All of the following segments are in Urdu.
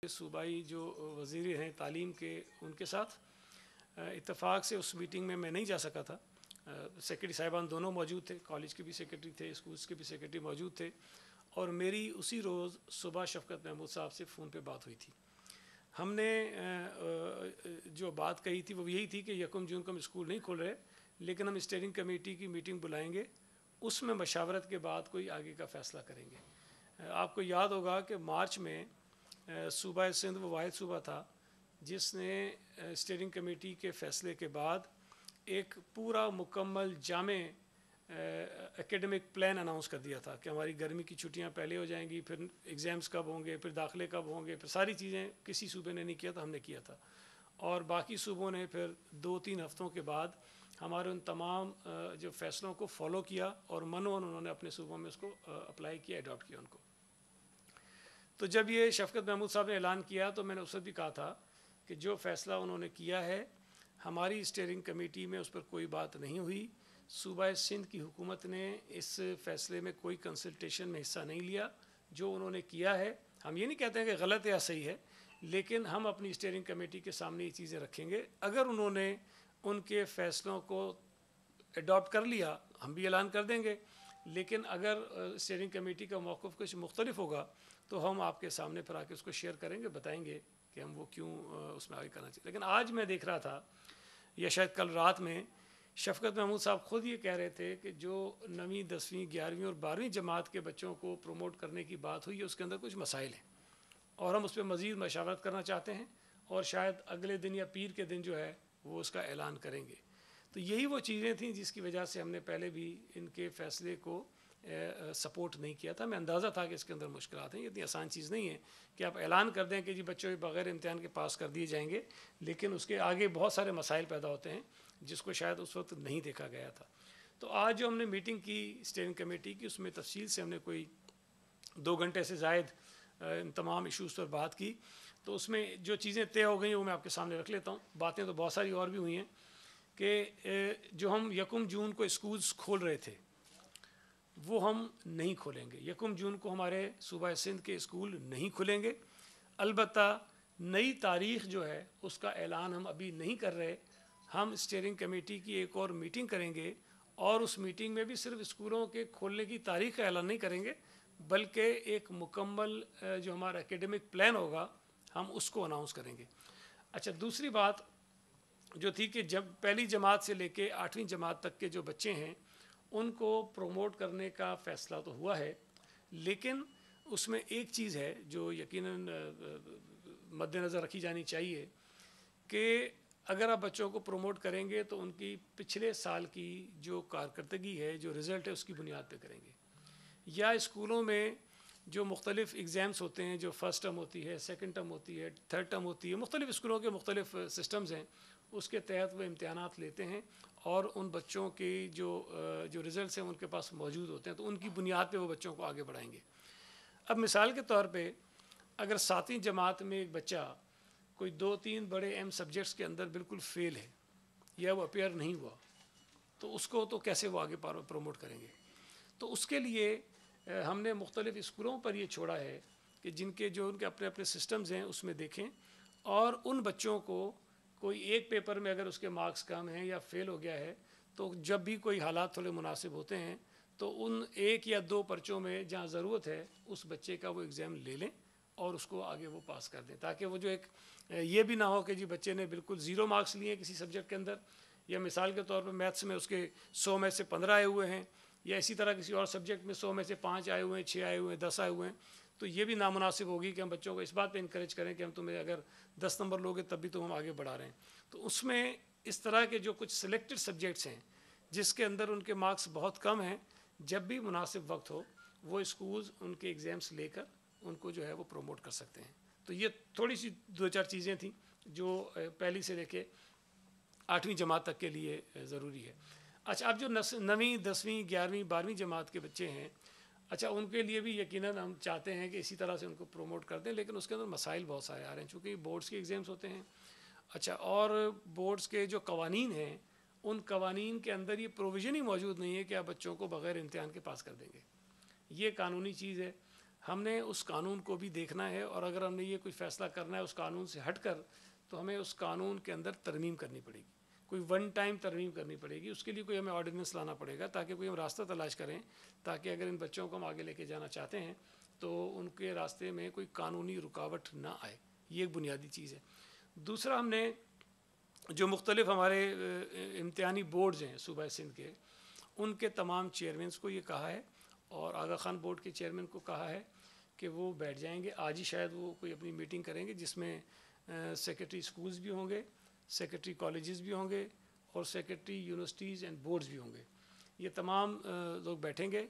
صوبائی جو وزیر ہیں تعلیم کے ان کے ساتھ اتفاق سے اس میٹنگ میں نہیں جا سکا تھا. سیکرٹری صاحبان دونوں موجود تھے, کالج کے بھی سیکرٹری تھے, اسکولس کے بھی سیکرٹری موجود تھے, اور میری اسی روز صبح شفقت محمود صاحب سے فون پہ بات ہوئی تھی. ہم نے جو بات کہی تھی وہ یہی تھی کہ 1 جون کو ہم اسکول نہیں کھول رہے, لیکن ہم اسٹیئرنگ کمیٹی کی میٹنگ بلائیں گے, اس میں مشاورت کے بعد کوئی آگے کا فیصلہ کریں گے. آپ کو یاد ہوگا کہ مارچ میں صوبہ سندھ وہ واحد صوبہ تھا جس نے اسٹیئرنگ کمیٹی کے فیصلے کے بعد ایک پورا مکمل جامع ایکیڈمک پلان اناؤنس کر دیا تھا کہ ہماری گرمی کی چھٹیاں پہلے ہو جائیں گی, پھر ایگزامس کب ہوں گے, پھر داخلے کب ہوں گے, پھر ساری چیزیں کسی صوبے نے نہیں کیا تھا, ہم نے کیا تھا. اور باقی صوبوں نے پھر 2-3 ہفتوں کے بعد ہمارے ان تمام جو فیصلوں کو فالو کیا اور منون انہوں نے اپنے صوبوں میں اس کو اپلائی کیا, اڈاپٹ کیا ان کو. تو جب یہ شفقت محمود صاحب نے اعلان کیا تو میں نے اس وقت بھی کہا تھا کہ جو فیصلہ انہوں نے کیا ہے ہماری اسٹیئرنگ کمیٹی میں اس پر کوئی بات نہیں ہوئی. صوبہ سندھ کی حکومت نے اس فیصلے میں کوئی کنسلٹیشن میں حصہ نہیں لیا. جو انہوں نے کیا ہے, ہم یہ نہیں کہتے ہیں کہ غلط یا صحیح ہے, لیکن ہم اپنی اسٹیئرنگ کمیٹی کے سامنے یہ چیزیں رکھیں گے. اگر انہوں نے ان کے فیصلوں کو اڈاپٹ کر لیا ہم بھی اعلان کر دیں گے, لیکن اگر اسٹیئرنگ کمیٹی کا موقف کچھ مختلف ہوگا تو ہم آپ کے سامنے پر آ کے اس کو شیئر کریں گے, بتائیں گے کہ ہم وہ کیوں اس میں آگے کرنا چاہیے. لیکن آج میں دیکھ رہا تھا یا شاید کل رات میں شفقت محمود صاحب خود یہ کہہ رہے تھے کہ جو 9ویں 10ویں 11ویں اور 12ویں جماعت کے بچوں کو پروموٹ کرنے کی بات ہوئی ہے اس کے اندر کچھ مسائل ہیں اور ہم اس پہ مزید مشاورت کرنا چاہتے ہیں, اور شاید اگلے دن یا پیر کے دن جو ہے وہ اس کا اعلان کریں گے. تو یہی وہ چیزیں تھیں جس کی وجہ سے ہم نے پہلے بھی ان کے فیصلے کو سپورٹ نہیں کیا تھا. میں اندازہ تھا کہ اس کے اندر مشکلات ہیں, یہ اتنی آسان چیز نہیں ہے کہ آپ اعلان کر دیں کہ جی بچوں بغیر امتحان کے پاس کر دیے جائیں گے, لیکن اس کے آگے بہت سارے مسائل پیدا ہوتے ہیں جس کو شاید اس وقت نہیں دیکھا گیا تھا. تو آج جو ہم نے میٹنگ کی اسٹیئرنگ کمیٹی کی اس میں تفصیل سے ہم نے کوئی 2 گھنٹے سے زائد ان تمام ایشوز پر بات کی. تو اس میں جو چیزیں طے ہو گئی ہیں وہ میں آپ کے سامنے رکھ لیتا ہوں. باتیں تو بہت ساری اور بھی ہوئی ہیں کہ جو ہم 1 جون کو اسکولز کھول رہے تھے وہ ہم نہیں کھولیں گے. 1 جون کو ہمارے صوبہ سندھ کے اسکول نہیں کھلیں گے. البتہ نئی تاریخ جو ہے اس کا اعلان ہم ابھی نہیں کر رہے. ہم اسٹیئرنگ کمیٹی کی ایک اور میٹنگ کریں گے اور اس میٹنگ میں بھی صرف اسکولوں کے کھولنے کی تاریخ کا اعلان نہیں کریں گے بلکہ ایک مکمل جو ہمارا ایکیڈمک پلان ہوگا ہم اس کو اناؤنس کریں گے. اچھا, دوسری بات جو تھی کہ جب پہلی جماعت سے لے کے 8ویں جماعت تک کے جو بچے ہیں ان کو پروموٹ کرنے کا فیصلہ تو ہوا ہے, لیکن اس میں ایک چیز ہے جو یقیناً مد نظر رکھی جانی چاہیے کہ اگر آپ بچوں کو پروموٹ کریں گے تو ان کی پچھلے سال کی جو کارکردگی ہے, جو رزلٹ ہے, اس کی بنیاد پہ کریں گے. یا اسکولوں میں جو مختلف ایگزامس ہوتے ہیں, جو فرسٹ ٹرم ہوتی ہے, سیکنڈ ٹرم ہوتی ہے, تھرڈ ٹرم ہوتی ہے, مختلف اسکولوں کے مختلف سسٹمز ہیں, اس کے تحت وہ امتحانات لیتے ہیں اور ان بچوں کی جو رزلٹس ہیں ان کے پاس موجود ہوتے ہیں, تو ان کی بنیاد پہ وہ بچوں کو آگے بڑھائیں گے. اب مثال کے طور پہ اگر 7ویں جماعت میں ایک بچہ کوئی 2-3 بڑے اہم سبجیکٹس کے اندر بالکل فیل ہے یا وہ اپیئر نہیں ہوا تو اس کو تو کیسے وہ آگے پروموٹ کریں گے. تو اس کے لیے ہم نے مختلف اسکولوں پر یہ چھوڑا ہے کہ جن کے اپنے اپنے سسٹمز ہیں اس میں دیکھیں, اور ان بچوں کو کوئی ایک پیپر میں اگر اس کے مارکس کم ہیں یا فیل ہو گیا ہے تو جب بھی کوئی حالات تھوڑے مناسب ہوتے ہیں تو ان 1 یا 2 پرچوں میں جہاں ضرورت ہے اس بچے کا وہ ایگزام لے لیں اور اس کو آگے وہ پاس کر دیں, تاکہ وہ جو ایک یہ بھی نہ ہو کہ جی بچے نے بالکل 0 مارکس لیے کسی سبجیکٹ کے اندر, یا مثال کے طور پر میتھس میں اس کے 100 میں سے 15 آئے ہوئے ہیں, یا اسی طرح کسی اور سبجیکٹ میں 100 میں سے 5 آئے ہوئے ہیں, 6 آئے ہوئے ہیں, 10 آئے ہوئے ہیں. تو یہ بھی نامناسب ہوگی کہ ہم بچوں کو اس بات پہ انکریج کریں کہ ہم تمہیں اگر 10 نمبر لوگے تب بھی تو ہم آگے بڑھا رہے ہیں. تو اس میں اس طرح کے جو کچھ سلیکٹڈ سبجیکٹس ہیں جس کے اندر ان کے مارکس بہت کم ہیں, جب بھی مناسب وقت ہو وہ اسکولز ان کے ایگزامس لے کر ان کو جو ہے وہ پروموٹ کر سکتے ہیں. تو یہ تھوڑی سی 2-4 چیزیں تھیں جو پہلی سے لے کے 8ویں جماعت تک کے لیے ضروری ہے. اچھا, اب جو 9ویں 10ویں 11ویں 12ویں جماعت کے بچے ہیں, اچھا ان کے لیے بھی یقیناً ہم چاہتے ہیں کہ اسی طرح سے ان کو پروموٹ کر دیں, لیکن اس کے اندر مسائل بہت سارے آ رہے ہیں چونکہ بورڈز کے ایگزامس ہوتے ہیں. اچھا, اور بورڈز کے جو قوانین ہیں ان قوانین کے اندر یہ پروویژن ہی موجود نہیں ہے کہ آپ بچوں کو بغیر امتحان کے پاس کر دیں گے. یہ قانونی چیز ہے. ہم نے اس قانون کو بھی دیکھنا ہے، اور اگر ہم نے یہ کوئی فیصلہ کرنا ہے اس قانون سے ہٹ کر، تو ہمیں اس قانون کے اندر ترمیم کرنی پڑے گی، کوئی ون ٹائم ترمیم کرنی پڑے گی. اس کے لیے کوئی ہمیں آرڈیننس لانا پڑے گا، تاکہ کوئی ہم راستہ تلاش کریں، تاکہ اگر ان بچوں کو ہم آگے لے کے جانا چاہتے ہیں تو ان کے راستے میں کوئی قانونی رکاوٹ نہ آئے. یہ ایک بنیادی چیز ہے. دوسرا، ہم نے جو مختلف ہمارے امتحانی بورڈز ہیں صوبہ سندھ کے، ان کے تمام چیئرمینس کو یہ کہا ہے، اور آغا خان بورڈ کے چیئرمین کو کہا ہے کہ وہ بیٹھ جائیں گے. آج ہی شاید وہ کوئی اپنی میٹنگ کریں گے، جس میں سیکرٹری اسکولز بھی ہوں گے، سیکرٹری کالجز بھی ہوں گے، اور سیکرٹری یونیورسٹیز اینڈ بورڈز بھی ہوں گے. یہ تمام لوگ بیٹھیں گے،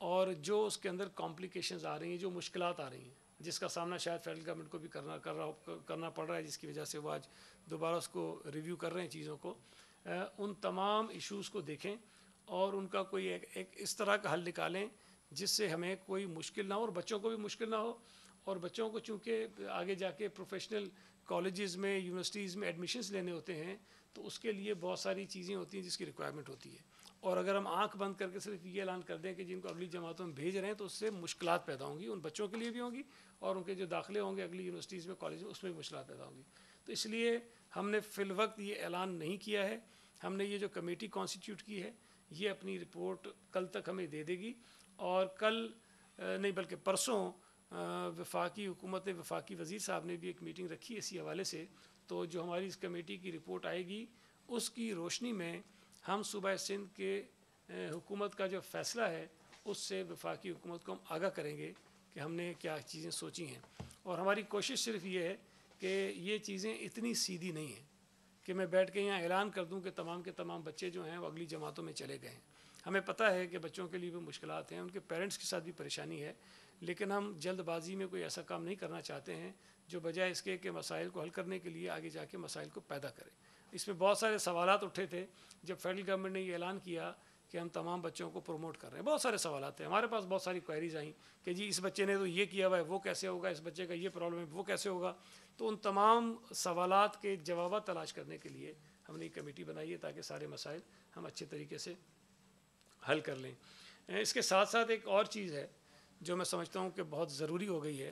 اور جو اس کے اندر کمپلیکیشنز آ رہی ہیں، جو مشکلات آ رہی ہیں، جس کا سامنا شاید فیڈرل گورنمنٹ کو بھی کرنا پڑ رہا ہے، جس کی وجہ سے وہ آج دوبارہ اس کو ریویو کر رہے ہیں چیزوں کو، ان تمام ایشوز کو دیکھیں اور ان کا کوئی ایک اس طرح کا حل نکالیں جس سے ہمیں کوئی مشکل نہ ہو اور بچوں کو بھی مشکل نہ ہو. اور بچوں کو چونکہ آگے جا کے پروفیشنل کالجز میں، یونیورسٹیز میں ایڈمیشنز لینے ہوتے ہیں، تو اس کے لیے بہت ساری چیزیں ہوتی ہیں جس کی ریکوائرمنٹ ہوتی ہے. اور اگر ہم آنکھ بند کر کے صرف یہ اعلان کر دیں کہ جن کو اگلی جماعتوں میں بھیج رہے ہیں، تو اس سے مشکلات پیدا ہوں گی، ان بچوں کے لیے بھی ہوں گی، اور ان کے جو داخلے ہوں گے اگلی یونیورسٹیز میں، کالج میں، اس میں بھی مشکلات پیدا ہوں گی. تو اس لیے ہم نے فی الوقت یہ اعلان نہیں کیا ہے. ہم نے یہ جو کمیٹی کانسٹیٹیوٹ کی ہے، یہ اپنی رپورٹ کل تک ہمیں دے دے گی، اور کل نہیں بلکہ پرسوں وفاقی حکومت نے، وفاقی وزیر صاحب نے بھی ایک میٹنگ رکھی اسی حوالے سے. تو جو ہماری اس کمیٹی کی رپورٹ آئے گی، اس کی روشنی میں ہم صوبہ سندھ کے حکومت کا جو فیصلہ ہے، اس سے وفاقی حکومت کو ہم آگاہ کریں گے کہ ہم نے کیا چیزیں سوچی ہیں. اور ہماری کوشش صرف یہ ہے کہ یہ چیزیں اتنی سیدھی نہیں ہیں کہ میں بیٹھ کے یہاں اعلان کر دوں کہ تمام کے تمام بچے جو ہیں وہ اگلی جماعتوں میں چلے گئے ہیں. ہمیں پتہ ہے کہ بچوں کے لیے بھی مشکلات ہیں، ان کے پیرنٹس کے ساتھ بھی پریشانی ہے، لیکن ہم جلد بازی میں کوئی ایسا کام نہیں کرنا چاہتے ہیں جو بجائے اس کے کہ مسائل کو حل کرنے کے لیے آگے جا کے مسائل کو پیدا کرے. اس میں بہت سارے سوالات اٹھے تھے جب فیڈرل گورنمنٹ نے یہ اعلان کیا کہ ہم تمام بچوں کو پروموٹ کر رہے ہیں. بہت سارے سوالات ہیں، ہمارے پاس بہت ساری کوئریز آئیں کہ جی اس بچے نے تو یہ کیا ہوا ہے، وہ کیسے ہوگا، اس بچے کا یہ پرابلم ہے، وہ کیسے ہوگا. تو ان تمام سوالات کے جوابات تلاش کرنے کے لیے ہم نے ایک کمیٹی بنائی ہے، تاکہ سارے مسائل ہم اچھے طریقے سے حل کر لیں. اس کے ساتھ ساتھ ایک اور چیز ہے جو میں سمجھتا ہوں کہ بہت ضروری ہو گئی ہے،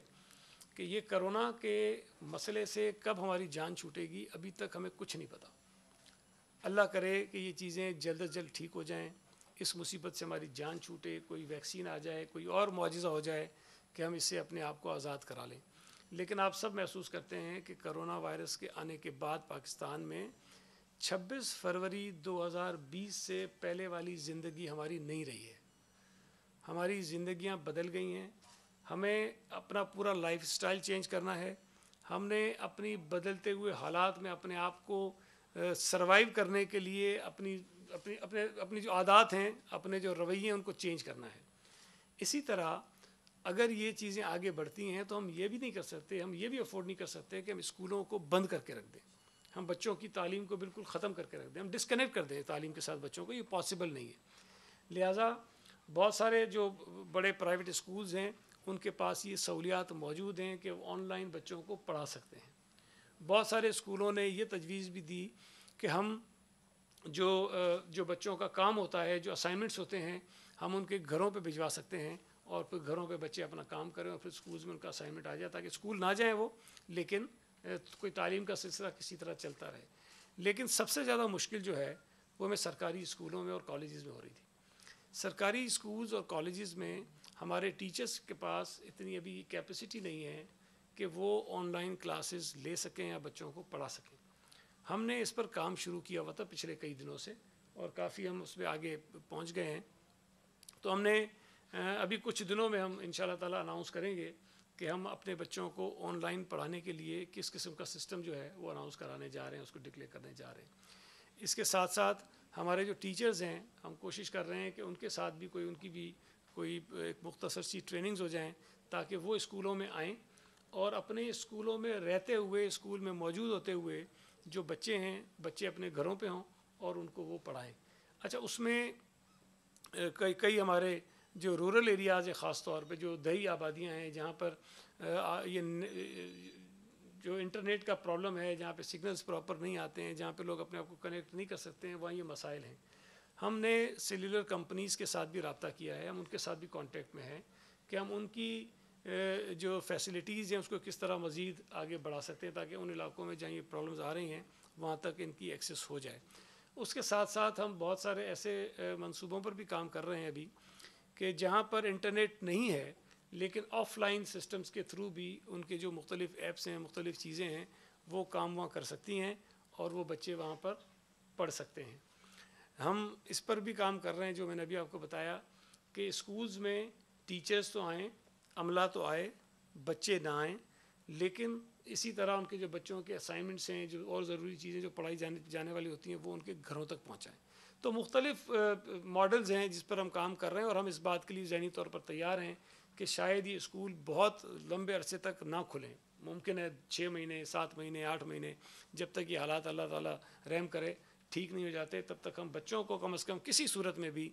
کہ یہ کرونا کے مسئلے سے کب ہماری جان چھوٹے گی ابھی تک ہمیں کچھ نہیں پتہ. اللہ کرے کہ یہ چیزیں جلد از جلد ٹھیک ہو جائیں، اس مصیبت سے ہماری جان چھوٹے، کوئی ویکسین آ جائے، کوئی اور معجزہ ہو جائے کہ ہم اس سے اپنے آپ کو آزاد کرا لیں. لیکن آپ سب محسوس کرتے ہیں کہ کرونا وائرس کے آنے کے بعد پاکستان میں 26 فروری 2020 سے پہلے والی زندگی ہماری نہیں رہی ہے. ہماری زندگیاں بدل گئی ہیں. ہمیں اپنا پورا لائف سٹائل چینج کرنا ہے. ہم نے اپنی بدلتے ہوئے حالات میں اپنے آپ کو سروائیو کرنے کے لیے اپنی جو عادات ہیں، اپنے جو رویے ہیں، ان کو چینج کرنا ہے. اسی طرح اگر یہ چیزیں آگے بڑھتی ہیں تو ہم یہ بھی نہیں کر سکتے، ہم یہ بھی افورڈ نہیں کر سکتے کہ ہم اسکولوں کو بند کر کے رکھ دیں، ہم بچوں کی تعلیم کو بالکل ختم کر کے رکھ دیں، ہم ڈسکنیکٹ کر دیں تعلیم کے ساتھ بچوں کو. یہ پاسبل نہیں ہے. لہٰذا بہت سارے جو بڑے پرائیویٹ اسکولز ہیں، ان کے پاس یہ سہولیات موجود ہیں کہ وہ آن لائن بچوں کو پڑھا سکتے ہیں. بہت سارے اسکولوں نے یہ تجویز بھی دی کہ ہم جو بچوں کا کام ہوتا ہے، جو اسائنمنٹس ہوتے ہیں، ہم ان کے گھروں پہ بھجوا سکتے ہیں، اور پھر گھروں پہ بچے اپنا کام کریں، اور پھر اسکولز میں ان کا اسائنمنٹ آ جائے، تاکہ اسکول نہ جائیں وہ، لیکن کوئی تعلیم کا سلسلہ کسی طرح چلتا رہے. لیکن سب سے زیادہ مشکل جو ہے وہ ہمیں سرکاری اسکولوں میں اور کالجز میں ہو رہی تھی. سرکاری اسکولز اور کالجز میں ہمارے ٹیچرز کے پاس اتنی ابھی کیپیسٹی نہیں ہے کہ وہ آن لائن کلاسز لے سکیں یا بچوں کو پڑھا سکیں. ہم نے اس پر کام شروع کیا ہوا تھا پچھلے کئی دنوں سے، اور کافی ہم اس میں آگے پہنچ گئے ہیں. تو ہم نے ابھی کچھ دنوں میں ہم انشاءاللہ تعالیٰ اناؤنس کریں گے کہ ہم اپنے بچوں کو آن لائن پڑھانے کے لیے کس قسم کا سسٹم جو ہے وہ اناؤنس کرانے جا رہے ہیں، اس کو ڈکلیئر کرنے جا رہے ہیں. اس کے ساتھ ساتھ ہمارے جو ٹیچرز ہیں، ہم کوشش کر رہے ہیں کہ ان کے ساتھ بھی ان کی بھی کوئی ایک مختصر سی ٹریننگز ہو جائیں، تاکہ وہ اسکولوں میں آئیں اور اپنے اسکولوں میں رہتے ہوئے، اسکول میں موجود ہوتے ہوئے جو بچے ہیں، بچے اپنے گھروں پہ ہوں اور ان کو وہ پڑھائیں. اچھا، اس میں کئی ہمارے جو رورل ایریاز ہیں، خاص طور پہ جو دیہی آبادیاں ہیں، جہاں پر یہ جو انٹرنیٹ کا پرابلم ہے، جہاں پہ سگنلز پراپر نہیں آتے ہیں، جہاں پہ لوگ اپنے آپ کو کنیکٹ نہیں کر سکتے ہیں، وہاں یہ مسائل ہیں. ہم نے سیلولر کمپنیز کے ساتھ بھی رابطہ کیا ہے، ہم ان کے ساتھ بھی کانٹیکٹ میں ہیں کہ ہم ان کی جو فیسلٹیز ہیں اس کو کس طرح مزید آگے بڑھا سکتے ہیں تاکہ ان علاقوں میں جہاں یہ پرابلمز آ رہی ہیں وہاں تک ان کی ایکسیس ہو جائے. اس کے ساتھ ساتھ ہم بہت سارے ایسے منصوبوں پر بھی کام کر رہے ہیں ابھی کہ جہاں پر انٹرنیٹ نہیں ہے لیکن آف لائن سسٹمز کے تھرو بھی ان کے جو مختلف ایپس ہیں, مختلف چیزیں ہیں, وہ کام وہاں کر سکتی ہیں اور وہ بچے وہاں پر پڑھ سکتے ہیں. ہم اس پر بھی کام کر رہے ہیں جو میں نے ابھی آپ کو بتایا کہ اسکولز میں ٹیچرز تو آئیں, عملہ تو آئے, بچے نہ آئیں, لیکن اسی طرح ان کے جو بچوں کے اسائنمنٹس ہیں, جو اور ضروری چیزیں جو پڑھائی جانے والی ہوتی ہیں, وہ ان کے گھروں تک پہنچائیں. تو مختلف ماڈلز ہیں جس پر ہم کام کر رہے ہیں اور ہم اس بات کے لیے ذہنی طور پر تیار ہیں کہ شاید یہ اسکول بہت لمبے عرصے تک نہ کھلیں. ممکن ہے 6 مہینے, 7 مہینے, 8 مہینے, جب تک یہ حالات اللہ تعالیٰ رحم کرے ٹھیک نہیں ہو جاتے, تب تک ہم بچوں کو کم از کم کسی صورت میں بھی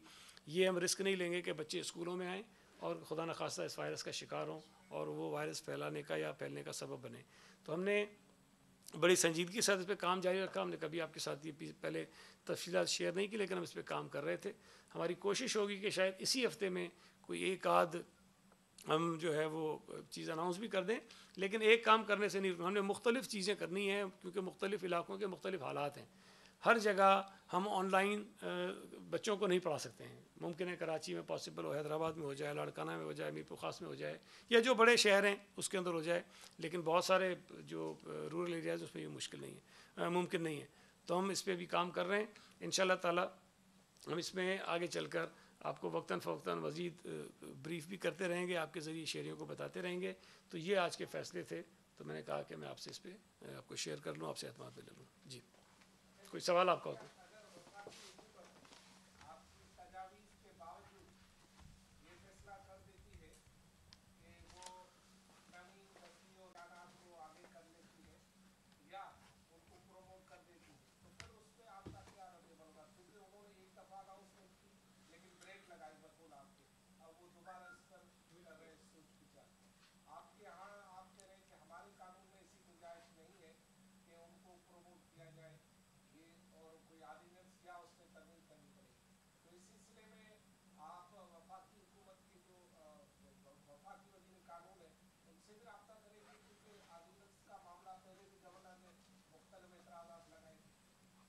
یہ ہم رسک نہیں لیں گے کہ بچے اسکولوں میں آئیں اور خدا نخواستہ اس وائرس کا شکار ہوں اور وہ وائرس پھیلانے کا یا پھیلنے کا سبب بنے. تو ہم نے بڑی سنجیدگی کے ساتھ اس پہ کام جاری رکھا. ہم نے کبھی آپ کے ساتھ یہ پہلے تفصیلات شیئر نہیں کی, لیکن ہم اس پہ کام کر رہے تھے. ہماری کوشش ہوگی کہ شاید اسی ہفتے میں کوئی ایک آدھ ہم جو ہے وہ چیز اناؤنس بھی کر دیں, لیکن ایک کام کرنے سے نہیں, ہم نے مختلف چیزیں کرنی ہیں کیونکہ مختلف علاقوں کے مختلف حالات ہیں. ہر جگہ ہم آن لائن بچوں کو نہیں پڑھا سکتے ہیں. ممکن ہے کراچی میں پاسبل ہو, حیدرآباد میں ہو جائے, لاڑکانہ میں ہو جائے, میرپور خاص میں ہو جائے, یا جو بڑے شہر ہیں اس کے اندر ہو جائے, لیکن بہت سارے جو رورل ایریاز اس میں یہ مشکل نہیں ہے, ممکن نہیں ہے. تو ہم اس پہ بھی کام کر رہے ہیں. انشاءاللہ تعالیٰ ہم اس میں آگے چل کر آپ کو وقتاً فوقتاً مزید بریف بھی کرتے رہیں گے, آپ کے ذریعے شہریوں کو بتاتے رہیں گے. تو یہ آج کے فیصلے تھے, تو میں نے کہا کہ میں آپ سے اس پہ آپ کو شیئر کر لوں, آپ سے اعتماد پہ لے لوں. جی, کوئی سوال آپ کا ہوتا ہے؟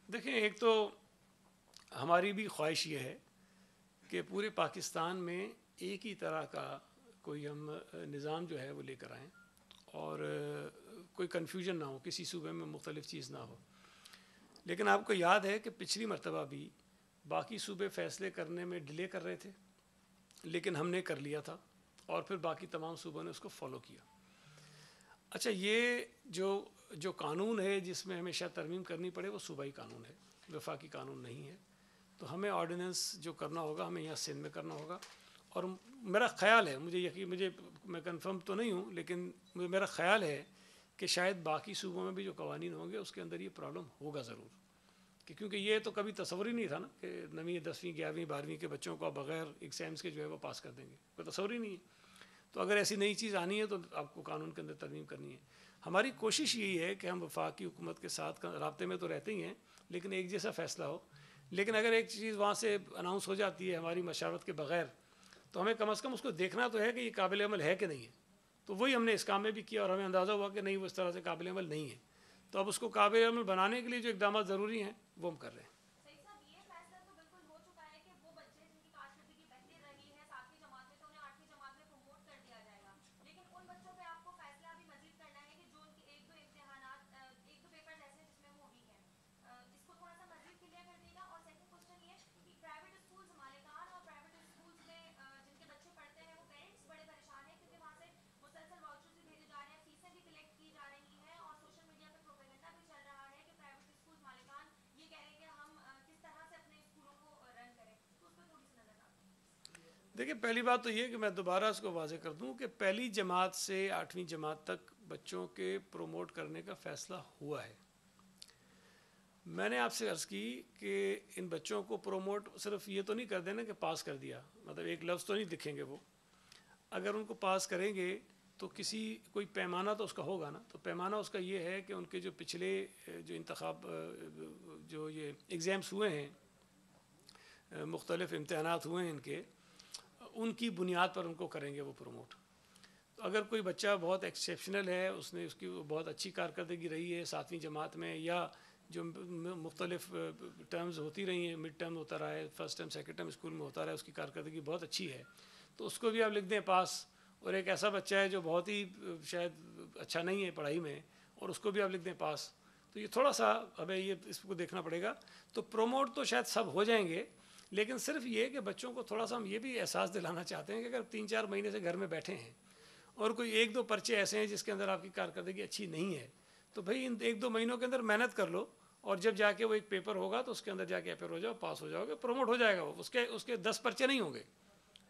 دیکھیں, ایک تو ہماری بھی خواہش یہ ہے کہ پورے پاکستان میں ایک ہی طرح کا کوئی ہم نظام جو ہے وہ لے کر آئیں اور کوئی کنفیوژن نہ ہو, کسی صوبے میں مختلف چیز نہ ہو. لیکن آپ کو یاد ہے کہ پچھلی مرتبہ بھی باقی صوبے فیصلے کرنے میں ڈیلے کر رہے تھے, لیکن ہم نے کر لیا تھا اور پھر باقی تمام صوبوں نے اس کو فالو کیا. اچھا, یہ جو قانون ہے جس میں ہمیشہ ترمیم کرنی پڑے وہ صوبائی قانون ہے, وفاقی قانون نہیں ہے. تو ہمیں آرڈیننس جو کرنا ہوگا ہمیں یہاں سندھ میں کرنا ہوگا. اور میرا خیال ہے, میں کنفرم تو نہیں ہوں, لیکن میرا خیال ہے کہ شاید باقی صوبوں میں بھی جو قوانین ہوں گے اس کے اندر یہ پرابلم ہوگا ضرور, کیونکہ یہ تو کبھی تصور ہی نہیں تھا نا کہ 9ویں 10ویں 11ویں 12ویں کے بچوں کو بغیر ایگزامس کے جو ہے وہ پاس کر دیں گے, کوئی تصور ہی نہیں ہے. تو اگر ایسی نئی چیز آنی ہے تو آپ کو قانون کے اندر ترمیم کرنی ہے. ہماری کوشش یہی ہے کہ ہم وفاقی حکومت کے ساتھ رابطے میں تو رہتے ہی ہیں, لیکن ایک جیسا فیصلہ ہو. لیکن اگر ایک چیز وہاں سے اناؤنس ہو جاتی ہے ہماری مشاورت کے بغیر, تو ہمیں کم از کم اس کو دیکھنا تو ہے کہ یہ قابل عمل ہے کہ نہیں ہے. تو وہی ہم نے اس کام میں بھی کیا اور ہمیں اندازہ ہوا کہ نہیں, وہ اس طرح سے قابل عمل نہیں ہے. تو اب اس کو قابل عمل بنانے کے لیے جو اقدامات ضروری ہیں وہ ہم کر رہے ہیں. دیکھیں, پہلی بات تو یہ کہ میں دوبارہ اس کو واضح کر دوں کہ پہلی جماعت سے 8ویں جماعت تک بچوں کے پروموٹ کرنے کا فیصلہ ہوا ہے. میں نے آپ سے عرض کی کہ ان بچوں کو پروموٹ صرف یہ تو نہیں کر دینا کہ پاس کر دیا, مطلب ایک لفظ تو نہیں دکھیں گے وہ. اگر ان کو پاس کریں گے تو کوئی پیمانہ تو اس کا ہوگا نا. تو پیمانہ اس کا یہ ہے کہ ان کے جو پچھلے جو جو یہ ایگزامس ہوئے ہیں, مختلف امتحانات ہوئے ہیں ان کی بنیاد پر ان کو کریں گے وہ پروموٹ. تو اگر کوئی بچہ بہت ایکسیپشنل ہے، اس نے اس کی بہت اچھی کارکردگی رہی ہے 7ویں جماعت میں، یا جو مختلف ٹرمز ہوتی رہی ہیں، مڈ ٹرم ہوتا رہا ہے، first term second term school میں ہوتا رہا ہے، اس کی کارکردگی بہت اچھی ہے، تو اس کو بھی آپ لکھ دیں پاس. اور ایک ایسا بچہ ہے جو بہت ہی شاید اچھا نہیں ہے پڑھائی میں، اور اس کو بھی آپ لکھ دیں پاس. تو یہ تھوڑا سا ہمیں یہ اس کو دیکھنا پڑے گا. تو پروموٹ تو شاید سب ہو جائیں گے، لیکن صرف یہ کہ بچوں کو تھوڑا سا ہم یہ بھی احساس دلانا چاہتے ہیں کہ اگر 3-4 مہینے سے گھر میں بیٹھے ہیں اور کوئی 1-2 پرچے ایسے ہیں جس کے اندر آپ کی کارکردگی اچھی نہیں ہے، تو بھائی ان 1-2 مہینوں کے اندر محنت کر لو، اور جب جا کے وہ ایک پیپر ہوگا تو اس کے اندر جا کے اپیئر ہو جاؤ، پاس ہو جاؤ گے، پروموٹ ہو جائے گا. وہ اس کے 10 پرچے نہیں ہوں گے،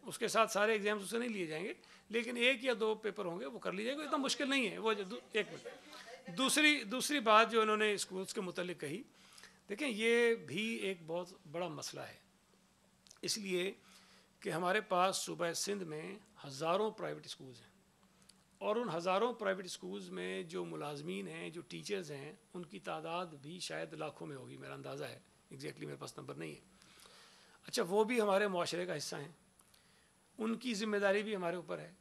اس کے ساتھ سارے ایگزامس اسے نہیں لیے جائیں گے، لیکن 1 یا 2 پیپر ہوں گے، وہ کر لیجیے گا. اتنا مشکل نہیں ہے وہ. ایک منٹ. دوسری بات جو انہوں نے اسکولس کے متعلق کہی، دیکھیں یہ بھی ایک بہت بڑا مسئلہ ہے، اس لیے کہ ہمارے پاس صوبہ سندھ میں ہزاروں پرائیویٹ اسکولز ہیں، اور ان ہزاروں پرائیویٹ اسکولز میں جو ملازمین ہیں، جو ٹیچرز ہیں، ان کی تعداد بھی شاید لاکھوں میں ہوگی، میرا اندازہ ہے، ایگزیکٹلی میرے پاس نمبر نہیں ہے. اچھا، وہ بھی ہمارے معاشرے کا حصہ ہیں، ان کی ذمہ داری بھی ہمارے اوپر ہے.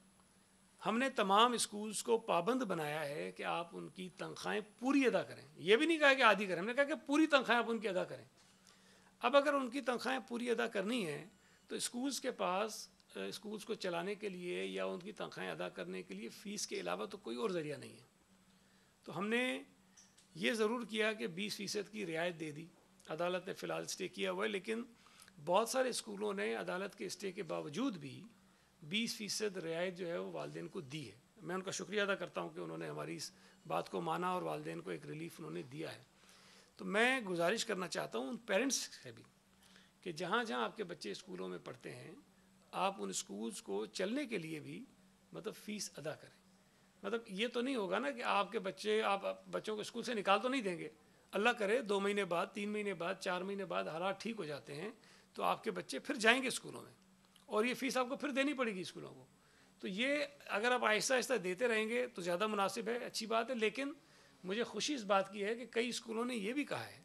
ہم نے تمام اسکولز کو پابند بنایا ہے کہ آپ ان کی تنخواہیں پوری ادا کریں. یہ بھی نہیں کہا کہ آدھی کریں، ہم نے کہا کہ پوری تنخواہیں آپ ان کی ادا کریں. اب اگر ان کی تنخواہیں پوری ادا کرنی ہیں تو اسکولز کے پاس اسکولز کو چلانے کے لیے یا ان کی تنخواہیں ادا کرنے کے لیے فیس کے علاوہ تو کوئی اور ذریعہ نہیں ہے. تو ہم نے یہ ضرور کیا کہ 20% کی رعایت دے دی. عدالت نے فی الحال اسٹے کیا ہوا ہے، لیکن بہت سارے اسکولوں نے عدالت کے اسٹے کے باوجود بھی 20% رعایت جو ہے وہ والدین کو دی ہے. میں ان کا شکریہ ادا کرتا ہوں کہ انہوں نے ہماری اس بات کو مانا اور والدین کو ایک ریلیف انہوں نے دیا ہے. تو میں گزارش کرنا چاہتا ہوں ان پیرنٹس سے بھی کہ جہاں جہاں آپ کے بچے اسکولوں میں پڑھتے ہیں، آپ ان اسکولز کو چلنے کے لیے بھی مطلب فیس ادا کریں. مطلب یہ تو نہیں ہوگا نا کہ آپ کے بچے، آپ بچوں کو اسکول سے نکال تو نہیں دیں گے. اللہ کرے 2 مہینے بعد، 3 مہینے بعد، 4 مہینے بعد حالات ٹھیک ہو جاتے ہیں تو آپ کے بچے پھر جائیں گے اسکولوں میں، اور یہ فیس آپ کو پھر دینی پڑے گی اسکولوں کو. تو یہ اگر آپ آہستہ آہستہ دیتے رہیں گے تو زیادہ مناسب ہے، اچھی بات ہے. لیکن مجھے خوشی اس بات کی ہے کہ کئی اسکولوں نے یہ بھی کہا ہے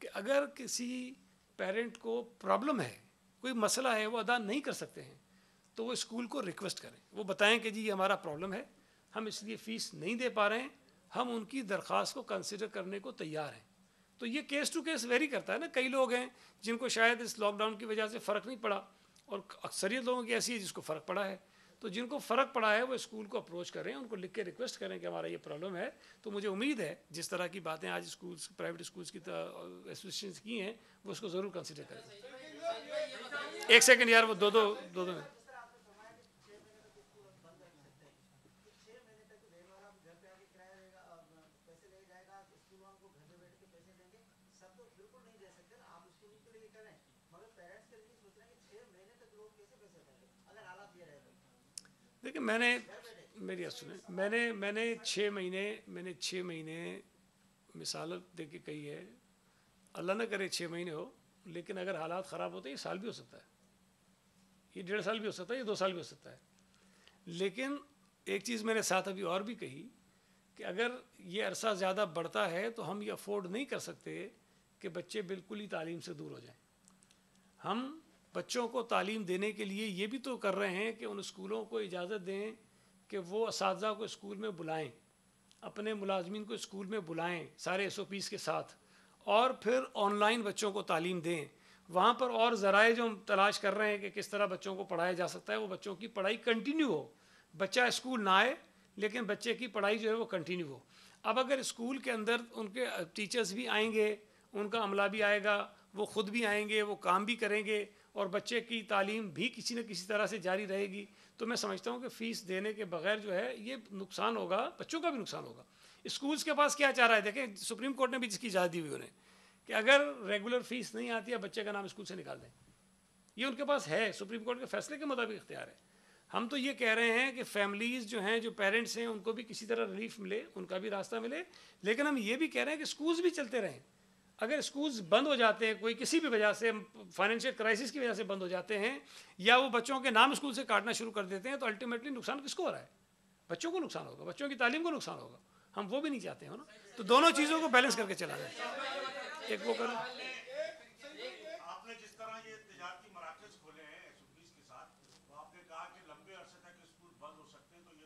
کہ اگر کسی پیرنٹ کو پرابلم ہے، کوئی مسئلہ ہے، وہ ادا نہیں کر سکتے ہیں، تو وہ اسکول کو ریکویسٹ کریں، وہ بتائیں کہ جی یہ ہمارا پرابلم ہے، ہم اس لیے فیس نہیں دے پا رہے ہیں، ہم ان کی درخواست کو کنسیڈر کرنے کو تیار ہیں. تو یہ کیس ٹو کیس ویری کرتا ہے نا. کئی لوگ ہیں جن کو شاید اس لاک ڈاؤن کی وجہ سے فرق نہیں پڑا، اور اکثریت لوگوں کی ایسی ہے جس کو فرق پڑا ہے. تو جن کو فرق پڑا ہے وہ اسکول کو اپروچ کریں، ان کو لکھ کے ریکویسٹ کریں کہ ہمارا یہ پرابلم ہے. تو مجھے امید ہے جس طرح کی باتیں آج اسکولس، پرائیویٹ اسکولس کی ایسوسیشنز کی ہیں، وہ اس کو ضرور کنسیڈر کریں. ایک سیکنڈ یار، وہ دو دیکھیں، میں نے میری بات سنیں، میں نے 6 مہینے مثال دے کے کہی ہے. اللہ نہ کرے 6 مہینے ہو، لیکن اگر حالات خراب ہوتے ہیں یہ سال بھی ہو سکتا ہے، یہ 1.5 سال بھی ہو سکتا ہے، یہ 2 سال بھی ہو سکتا ہے. لیکن ایک چیز میں نے ساتھ ابھی اور بھی کہی کہ اگر یہ عرصہ زیادہ بڑھتا ہے تو ہم یہ افورڈ نہیں کر سکتے کہ بچے بالکل ہی تعلیم سے دور ہو جائیں. ہم بچوں کو تعلیم دینے کے لیے یہ بھی تو کر رہے ہیں کہ ان اسکولوں کو اجازت دیں کہ وہ اساتذہ کو اسکول میں بلائیں، اپنے ملازمین کو اسکول میں بلائیں سارے SOPs کے ساتھ، اور پھر آن لائن بچوں کو تعلیم دیں. وہاں پر اور ذرائع جو ہم تلاش کر رہے ہیں کہ کس طرح بچوں کو پڑھایا جا سکتا ہے، وہ بچوں کی پڑھائی کنٹینیو ہو. بچہ اسکول نہ آئے لیکن بچے کی پڑھائی جو ہے وہ کنٹینیو ہو. اب اگر اسکول کے اندر ان کے ٹیچرز بھی آئیں گے، ان کا عملہ بھی آئے گا، وہ خود بھی آئیں گے، وہ کام بھی کریں گے، اور بچے کی تعلیم بھی کسی نہ کسی طرح سے جاری رہے گی، تو میں سمجھتا ہوں کہ فیس دینے کے بغیر جو ہے یہ نقصان ہوگا، بچوں کا بھی نقصان ہوگا. اسکولز کے پاس کیا چاہ رہا ہے؟ دیکھیں سپریم کورٹ نے بھی جس کی اجازت دی ہوئی انہیں کہ اگر ریگولر فیس نہیں آتی ہے بچے کا نام اسکول سے نکال دیں. یہ ان کے پاس ہے، سپریم کورٹ کے فیصلے کے مطابق اختیار ہے. ہم تو یہ کہہ رہے ہیں کہ فیملیز جو ہیں، جو پیرنٹس ہیں، ان کو بھی کسی طرح ریلیف ملے، ان کا بھی راستہ ملے. لیکن ہم یہ بھی کہہ رہے ہیں کہ اسکولز بھی چلتے رہیں. اگر اسکولز بند ہو جاتے ہیں کوئی کسی بھی وجہ سے، فائنینشیل کرائسس کی وجہ سے بند ہو جاتے ہیں، یا وہ بچوں کے نام اسکول سے کاٹنا شروع کر دیتے ہیں، تو الٹیمیٹلی نقصان کس کو ہو رہا ہے؟ بچوں کو نقصان ہوگا، بچوں کی تعلیم کو نقصان ہوگا. ہم وہ بھی نہیں چاہتے ہیں نا. تو دونوں چیزوں کو بیلنس کر کے چلانا ہے. ایک وہ کریں. آپ نے جس طرح یہ تجارتی مراکز کھولے ہیں SOPs کے ساتھ، تو آپ نے کہا کہ لمبے عرصے تک اسکول بند ہو سکتے ہیں، تو یہ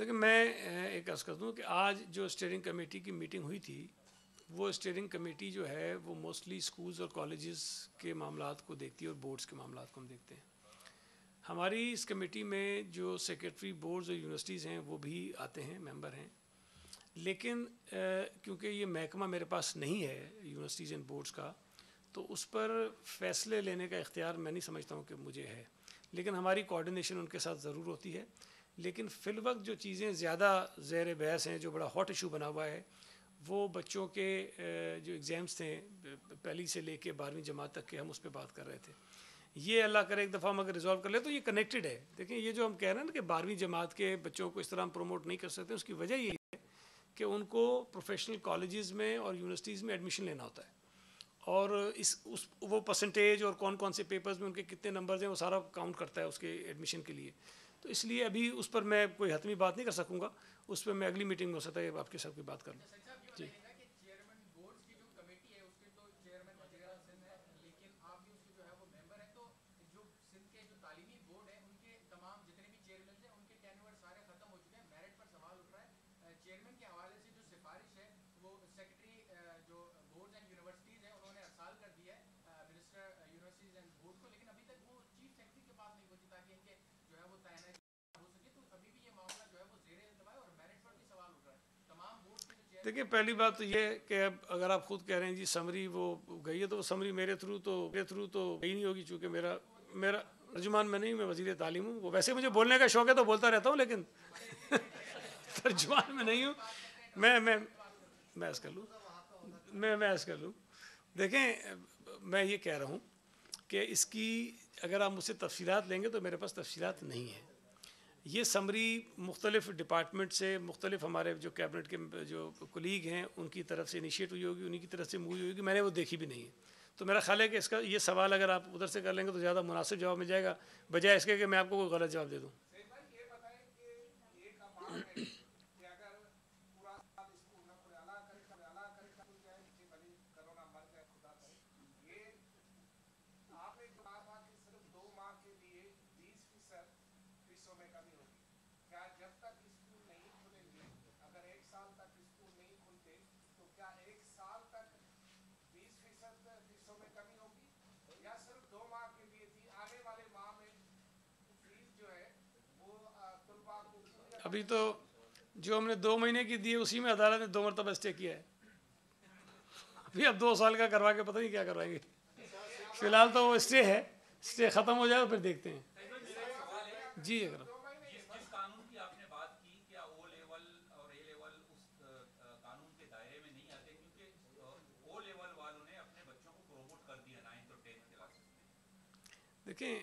دیکھیں میں ایک عرض کر دوں کہ آج جو اسٹیئرنگ کمیٹی کی میٹنگ ہوئی تھی وہ اسٹیئرنگ کمیٹی جو ہے وہ موسٹلی اسکولز اور کالجز کے معاملات کو دیکھتی ہے اور بورڈز کے معاملات کو ہم دیکھتے ہیں. ہماری اس کمیٹی میں جو سیکرٹری بورڈز اور یونیورسٹیز ہیں وہ بھی آتے ہیں، ممبر ہیں، لیکن کیونکہ یہ محکمہ میرے پاس نہیں ہے یونیورسٹیز اینڈ بورڈز کا، تو اس پر فیصلے لینے کا اختیار میں نہیں سمجھتا ہوں کہ مجھے ہے، لیکن ہماری کوارڈینیشن ان کے ساتھ ضرور ہوتی ہے. لیکن فی الوقت جو چیزیں زیادہ زیر بحث ہیں، جو بڑا ہاٹ ایشو بنا ہوا ہے، وہ بچوں کے جو ایگزامس تھے پہلی سے لے کے 12ویں جماعت تک کے، ہم اس پہ بات کر رہے تھے. یہ اللہ کرے ایک دفعہ ہم اگر ریزالو کر لیں تو یہ کنیکٹڈ ہے. دیکھیں یہ جو ہم کہہ رہے ہیں نا کہ 12ویں جماعت کے بچوں کو اس طرح ہم پروموٹ نہیں کر سکتے، اس کی وجہ یہ ہے کہ ان کو پروفیشنل کالجز میں اور یونیورسٹیز میں ایڈمیشن لینا ہوتا ہے، اور وہ پرسنٹیج اور کون کون سے پیپرز میں ان کے کتنے نمبرز ہیں وہ سارا کاؤنٹ کرتا ہے اس کے ایڈمیشن کے لیے. تو اس لیے ابھی اس پر میں کوئی حتمی بات نہیں کر سکوں گا، اس پہ میں اگلی میٹنگ میں ہو سکتا ہے آپ کے ساتھ کوئی بات کر لوں. جی دیکھیے پہلی بات تو یہ کہ اب اگر آپ خود کہہ رہے ہیں جی سمری وہ گئی ہے تو وہ سمری میرے تھرو تو گئی نہیں ہوگی، چونکہ میرا ترجمان میں نہیں، میں وزیر تعلیم ہوں. وہ ویسے مجھے بولنے کا شوق ہے تو بولتا رہتا ہوں، لیکن ترجمان میں نہیں ہوں. میں عرض کر لوں میں عرض کر لوں دیکھیں میں یہ کہہ رہا ہوں کہ اس کی اگر آپ مجھ سے تفصیلات لیں گے تو میرے پاس تفصیلات نہیں ہیں. یہ سمری مختلف ڈپارٹمنٹ سے، مختلف ہمارے جو کیبنٹ کے جو کولیگ ہیں ان کی طرف سے انیشیٹ ہوئی ہوگی، انہیں کی طرف سے موو ہوئی ہوگی، میں نے وہ دیکھی بھی نہیں ہے. تو میرا خیال ہے کہ اس کا یہ سوال اگر آپ ادھر سے کر لیں گے تو زیادہ مناسب جواب مل جائے گا، بجائے اس کے کہ میں آپ کو کوئی غلط جواب دے دوں. ابھی تو جو ہم نے 2 مہینے کی دی ہے اسی میں عدالت نے 2 مرتبہ اسٹے کیا ہے. ابھی اب 2 سال کا کروا کے پتہ نہیں کیا کروائیں گے. فی الحال تو وہ اسٹے ہے، اسٹے ختم ہو جائے تو پھر دیکھتے ہیں. جی اگر جس قانون کی آپ نے بات کی، کیا او لیول اور اے لیول اس قانون کے دائرے میں نہیں آتے؟ کیونکہ او لیول والوں نے اپنے بچوں کو پروموٹ کر دیا 9th اور 10th کلاسز میں. دیکھیں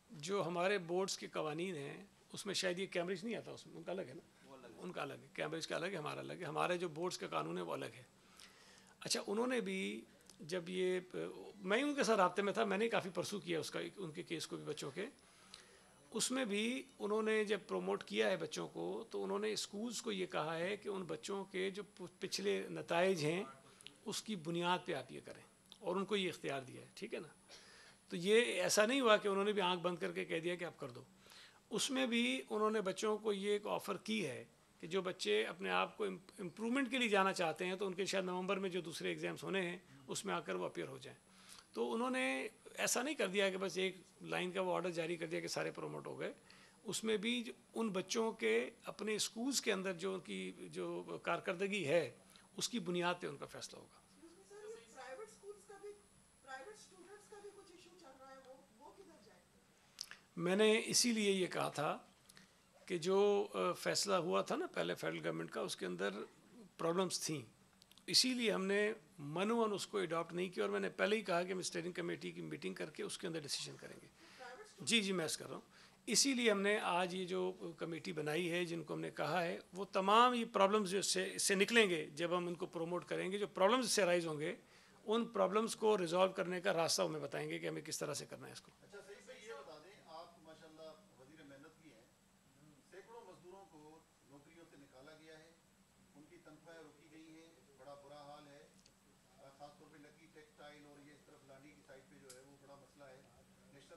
جو ہمارے بورڈز کے قوانین ہیں اس میں شاید یہ کیمبرج نہیں آتا، اس میں ان کا الگ ہے نا، ان کا الگ ہے، کیمبرج کا الگ ہے، ہمارا الگ ہے. ہمارے جو بورڈز کا قانون ہے وہ الگ ہے. اچھا انہوں نے بھی جب یہ میں ان کے ساتھ رابطے میں تھا، میں نے کافی پرسو کیا اس کا، ان کے کیس کو بھی بچوں کے، اس میں بھی انہوں نے جب پروموٹ کیا ہے بچوں کو تو انہوں نے اسکولز کو یہ کہا ہے کہ ان بچوں کے جو پچھلے نتائج ہیں اس کی بنیاد پہ آپ یہ کریں، اور ان کو یہ اختیار دیا ہے. ٹھیک ہے نا؟ تو یہ ایسا نہیں ہوا کہ انہوں نے بھی آنکھ بند کر کے کہہ دیا کہ آپ کر دو. اس میں بھی انہوں نے بچوں کو یہ ایک آفر کی ہے کہ جو بچے اپنے آپ کو امپرومنٹ کے لیے جانا چاہتے ہیں تو ان کے شاید نومبر میں جو دوسرے ایگزامس ہونے ہیں اس میں آ کر وہ اپیئر ہو جائیں. تو انہوں نے ایسا نہیں کر دیا کہ بس ایک لائن کا وہ آرڈر جاری کر دیا کہ سارے پروموٹ ہو گئے. اس میں بھی ان بچوں کے اپنے اسکولز کے اندر جو ان کی جو کارکردگی ہے اس کی بنیاد پہ ان کا فیصلہ ہوگا. میں نے اسی لیے یہ کہا تھا کہ جو فیصلہ ہوا تھا نا پہلے فیڈرل گورنمنٹ کا، اس کے اندر پرابلمس تھیں، اسی لیے ہم نے منوان اس کو اڈاپٹ نہیں کیا، اور میں نے پہلے ہی کہا کہ ہم اسٹیئرنگ کمیٹی کی میٹنگ کر کے اس کے اندر ڈیسیجن کریں گے. جی میں اس کر رہا ہوں. اسی لیے ہم نے آج یہ جو کمیٹی بنائی ہے جن کو ہم نے کہا ہے وہ تمام یہ پرابلمز جو اس سے نکلیں گے جب ہم ان کو پروموٹ کریں گے، جو پرابلمز اس سے رائز ہوں گے ان پرابلمز کو ریزالو کرنے کا راستہ ہمیں بتائیں گے کہ ہمیں کس طرح سے کرنا ہے اس کو.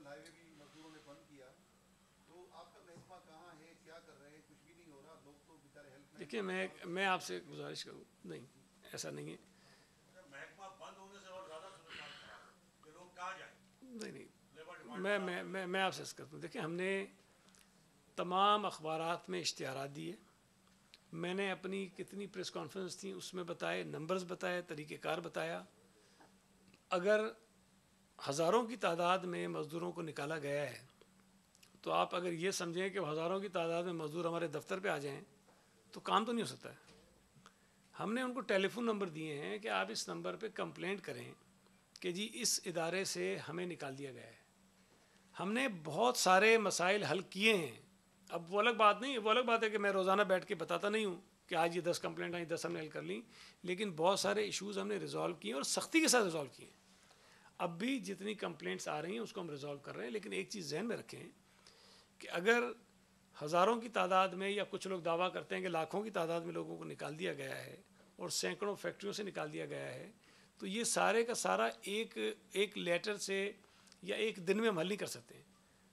ہائی وے بھی مزدوروں نے بند کیا، تو آپ کا محکمہ کہاں ہے، کیا کر رہے ہیں؟ کچھ دیکھیے میں آپ سے گزارش کروں، نہیں ایسا نہیں ہے، محکمہ بند ہونے سے اور زیادہ صورت حال خراب ہے کہ لوگ کہاں جائیں؟ نہیں میں آپ سے عرض کرتا ہوں، دیکھیں ہم نے تمام اخبارات میں اشتہارات دیے، میں نے اپنی کتنی پریس کانفرنس تھیں اس میں بتائے، نمبرز بتائے، طریقہ کار بتایا. اگر ہزاروں کی تعداد میں مزدوروں کو نکالا گیا ہے تو آپ اگر یہ سمجھیں کہ ہزاروں کی تعداد میں مزدور ہمارے دفتر پہ آ جائیں تو کام تو نہیں ہو سکتا ہے. ہم نے ان کو ٹیلی فون نمبر دیے ہیں کہ آپ اس نمبر پہ کمپلینٹ کریں کہ جی اس ادارے سے ہمیں نکال دیا گیا ہے. ہم نے بہت سارے مسائل حل کیے ہیں. اب وہ الگ بات نہیں، وہ الگ بات ہے کہ میں روزانہ بیٹھ کے بتاتا نہیں ہوں کہ آج یہ 10 کمپلینٹ آئیں 10 ہم نے حل کر لیں، لیکن بہت سارے ایشوز ہم نے ریزالو کیے اور سختی کے ساتھ ریزالو کیے ہیں. اب بھی جتنی کمپلینٹس آ رہی ہیں اس کو ہم ریزالو کر رہے ہیں، لیکن ایک چیز ذہن میں رکھیں کہ اگر ہزاروں کی تعداد میں، یا کچھ لوگ دعویٰ کرتے ہیں کہ لاکھوں کی تعداد میں لوگوں کو نکال دیا گیا ہے اور سینکڑوں فیکٹریوں سے نکال دیا گیا ہے، تو یہ سارے کا سارا ایک لیٹر سے یا ایک دن میں ہم حل نہیں کر سکتے.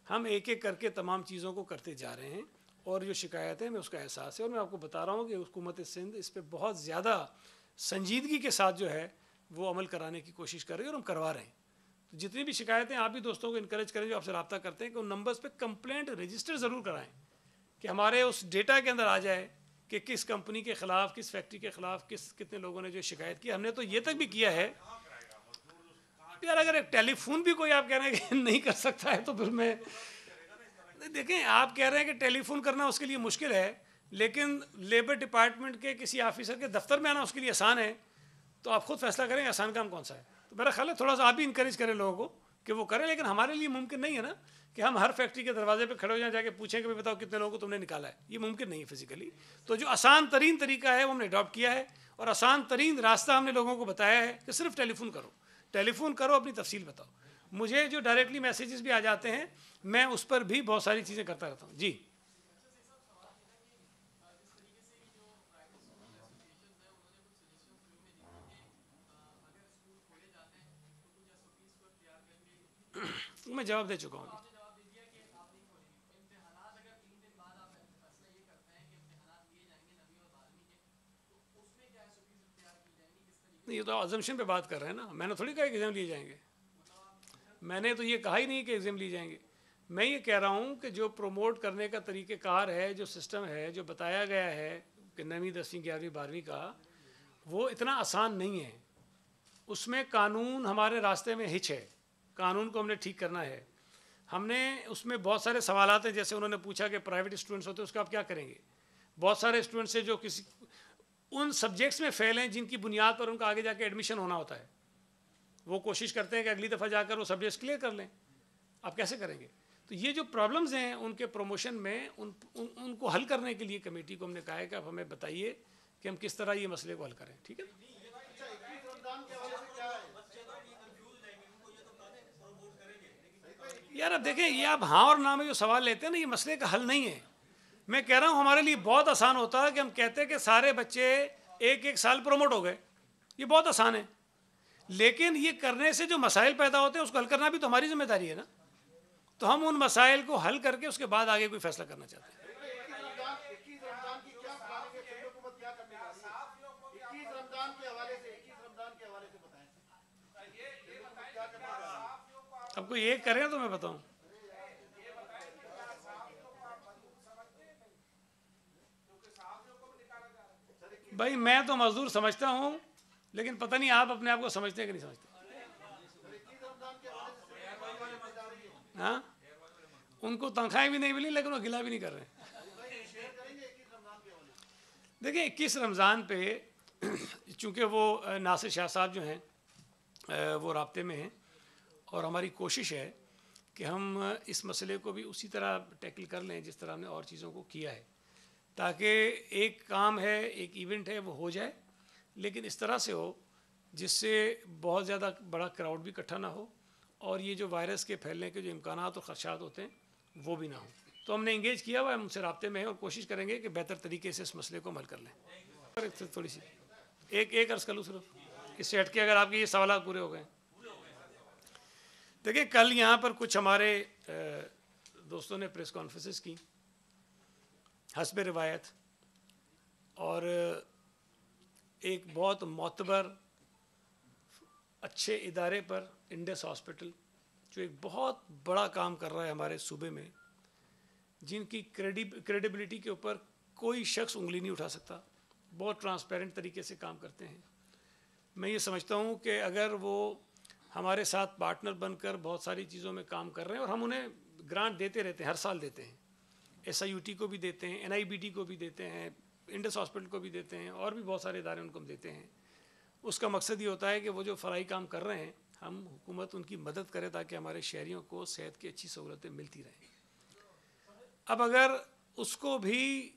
ہم ایک ایک کر کے تمام چیزوں کو کرتے جا رہے ہیں، اور جو شکایتیں میں اس کا احساس ہے، اور میں آپ کو بتا رہا ہوں کہ حکومت سندھ اس پہ بہت زیادہ سنجیدگی کے ساتھ جو ہے وہ عمل کرانے کی کوشش کر رہی ہے، اور ہم کروا رہے ہیں. تو جتنی بھی شکایتیں آپ بھی دوستوں کو انکریج کریں جو آپ سے رابطہ کرتے ہیں کہ ان نمبرز پہ کمپلینٹ رجسٹر ضرور کرائیں کہ ہمارے اس ڈیٹا کے اندر آ جائے کہ کس کمپنی کے خلاف، کس فیکٹری کے خلاف کتنے لوگوں نے جو شکایت کی. ہم نے تو یہ تک بھی کیا ہے یار، اگر ایک ٹیلی فون بھی کوئی آپ کہہ رہے ہیں کہ نہیں کر سکتا ہے تو پھر میں دیکھیں، آپ کہہ رہے ہیں کہ ٹیلی فون کرنا اس کے لیے مشکل ہے، لیکن لیبر ڈپارٹمنٹ کے کسی آفیسر کے دفتر میں آنا اس کے لیے آسان ہے. تو آپ خود فیصلہ کریں آسان کام کون سا ہے. تو میرا خیال ہے تھوڑا سا آپ بھی انکریج کریں لوگوں کو کہ وہ کریں، لیکن ہمارے لیے ممکن نہیں ہے نا کہ ہم ہر فیکٹری کے دروازے پہ کھڑے ہو جائیں، جا کے پوچھیں کہ بتاؤ کتنے لوگوں کو تم نے نکالا ہے. یہ ممکن نہیں ہے فزیکلی. تو جو آسان ترین طریقہ ہے وہ ہم نے اڈاپٹ کیا ہے، اور آسان ترین راستہ ہم نے لوگوں کو بتایا ہے کہ صرف ٹیلی فون کرو، ٹیلی فون کرو، اپنی تفصیل بتاؤ. مجھے جو ڈائریکٹلی میسیجز بھی آ جاتے ہیں میں اس پر بھی بہت ساری چیزیں کرتا رہتا ہوں. جی میں جواب دے چکا ہوں. یہ تو ازمپشن پہ بات کر رہے ہیں نا، میں نے تھوڑی کہا کہ ایگزام لیے جائیں گے. میں نے تو یہ کہا ہی نہیں کہ ایگزام لیے جائیں گے. میں یہ کہہ رہا ہوں کہ جو پروموٹ کرنے کا طریقہ کار ہے، جو سسٹم ہے، جو بتایا گیا ہے کہ 9ویں 10ویں 11ویں 12ویں کا، وہ اتنا آسان نہیں ہے. اس میں قانون ہمارے راستے میں ہچ ہے، قانون کو ہم نے ٹھیک کرنا ہے. ہم نے اس میں بہت سارے سوالات ہیں، جیسے انہوں نے پوچھا کہ پرائیویٹ اسٹوڈنٹس ہوتے ہیں اس کا آپ کیا کریں گے. بہت سارے اسٹوڈنٹس ہیں جو کسی ان سبجیکٹس میں فیل ہیں جن کی بنیاد پر ان کا آگے جا کے ایڈمیشن ہونا ہوتا ہے. وہ کوشش کرتے ہیں کہ اگلی دفعہ جا کر وہ سبجیکٹس کلیئر کر لیں. آپ کیسے کریں گے؟ تو یہ جو پرابلمز ہیں ان کے پروموشن میں ان کو حل کرنے کے لیے کمیٹی کو ہم نے کہا ہے کہ آپ ہمیں بتائیے کہ ہم کس طرح یہ مسئلے کو حل کریں. ٹھیک ہے. یار اب دیکھیں، یہ آپ ہاں اور نہ میں جو سوال لیتے ہیں نا، یہ مسئلے کا حل نہیں ہے. میں کہہ رہا ہوں ہمارے لیے بہت آسان ہوتا ہے کہ ہم کہتے ہیں کہ سارے بچے ایک سال پروموٹ ہو گئے. یہ بہت آسان ہے، لیکن یہ کرنے سے جو مسائل پیدا ہوتے ہیں اس کو حل کرنا بھی تو ہماری ذمہ داری ہے نا. تو ہم ان مسائل کو حل کر کے اس کے بعد آگے کوئی فیصلہ کرنا چاہتے ہیں. اب کوئی ایک کرے تو میں بتاؤں. بھائی میں تو مزدور سمجھتا ہوں، لیکن پتہ نہیں آپ اپنے آپ کو سمجھتے ہیں کہ نہیں سمجھتے. ہاں، ان کو تنخواہیں بھی نہیں ملی لیکن وہ گلا بھی نہیں کر رہے. دیکھیں 21 رمضان پہ چونکہ وہ ناصر شاہ صاحب جو ہیں وہ رابطے میں ہیں، اور ہماری کوشش ہے کہ ہم اس مسئلے کو بھی اسی طرح ٹیکل کر لیں جس طرح ہم نے اور چیزوں کو کیا ہے، تاکہ ایک کام ہے، ایک ایونٹ ہے، وہ ہو جائے، لیکن اس طرح سے ہو جس سے بہت زیادہ بڑا کراؤڈ بھی اکٹھا نہ ہو، اور یہ جو وائرس کے پھیلنے کے جو امکانات اور خدشات ہوتے ہیں وہ بھی نہ ہوں. تو ہم نے انگیج کیا ہوا ہے، ہم ان سے رابطے میں ہیں اور کوشش کریں گے کہ بہتر طریقے سے اس مسئلے کو حل کر لیں. تھوڑی سی ایک عرض کر لوں صرف اس سے ہٹ کے، اگر آپ کے یہ سوالات پورے ہو گئے. دیکھیں کل یہاں پر کچھ ہمارے دوستوں نے پریس کانفرنسز کی. حسب روایت اور ایک بہت معتبر اچھے ادارے پر انڈس ہاسپٹل جو ایک بہت بڑا کام کر رہا ہے ہمارے صوبے میں، جن کی کریڈیبلٹی کے اوپر کوئی شخص انگلی نہیں اٹھا سکتا، بہت ٹرانسپیرنٹ طریقے سے کام کرتے ہیں. میں یہ سمجھتا ہوں کہ اگر وہ ہمارے ساتھ پارٹنر بن کر بہت ساری چیزوں میں کام کر رہے ہیں، اور ہم انہیں گرانٹ دیتے رہتے ہیں، ہر سال دیتے ہیں، SIUT کو بھی دیتے ہیں، NIBT کو بھی دیتے ہیں، انڈس ہاسپٹل کو بھی دیتے ہیں، اور بھی بہت سارے ادارے ان کو ہم دیتے ہیں. اس کا مقصد یہ ہوتا ہے کہ وہ جو فلاحی کام کر رہے ہیں، ہم حکومت ان کی مدد کرے تاکہ ہمارے شہریوں کو صحت کی اچھی سہولتیں ملتی رہیں. اب اگر اس کو بھی